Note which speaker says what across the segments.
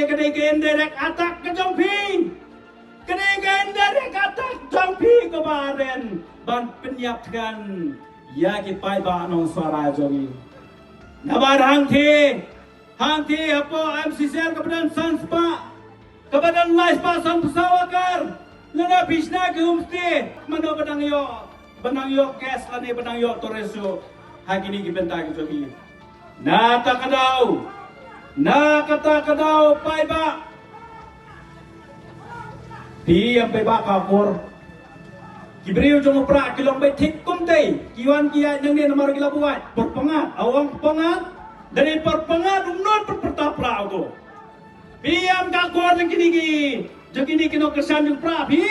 Speaker 1: kene indirect attack ke Jongpi. Kene indirect attack Jongpi kemarin ban penyiapkan ya ki pai ba nong suara Jongi. Nabar hangti apa MCCL kebadan Sanspa kebadan Lais Pasan Pesawakar lena bisna ke homestay mano benang yo gas lani benang yo toreso hakini ki benta ki Jongi. Na kata kadau pai ba pi am pai ba kapor Kibriu jong pra kilong bay tik kumtay kiwan kiya nang ni namar gila buat perpengat awang pengat dari perpengat umnon pertapra ako piam kakor ng kini kino kesan yung pra pi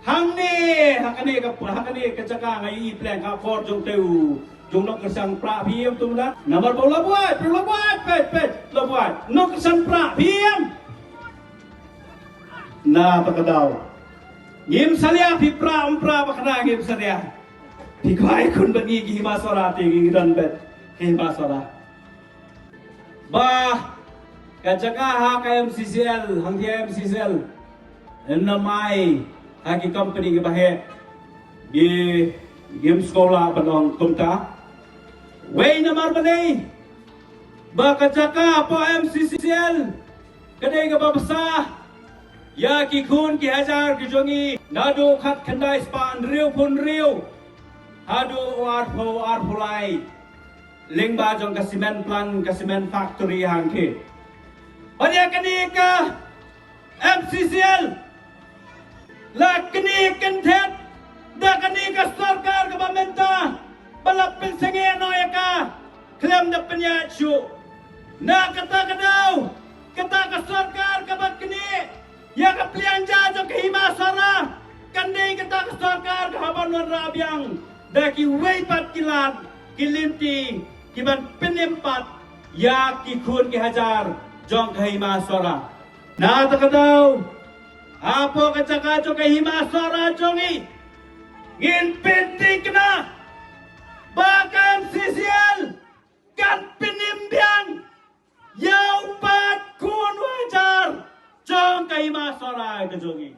Speaker 1: hakane kacaka ngai plan kakor jong teu jong nok kesan pra piam tumla namar bola buat pet lo buat nok kesan pra piam na pakadaw Gim salia pipra umpra bakna gim salia. Pikwai kun bagi himasora tingi dan bet himasora. Bah kajaka ha KMCCL hang KMCCL namai hagi company ke bahe di gim sekolah penong kumta. Wei namar bani. Bah kajaka apa MCCL kedai ke babasa. Ya ki kun ki hajar ki Jongi nado khat khandai span riu pun riu hadu ar pulai lengba jong kasimen plan kasimen factory hangke pada kini ke MCCL la kini kentet da kini ke sarkar ke pemerintah balap pensenge noyaka klaim da penya chu na kata kadau kata ke sarkar ke bakni ya ke pelianja jo ke himasara kandai kita ke sarkar ke haban rabiang daki weipat kilat kilinti kiban penempat ya ki kun ki hajar jong ke himasara na takadau apa kacaka jo ke himasara jongi ngin penting na bahkan sisial kan penimbiang yau pat kun wajar Jong kay masara ke Jongi.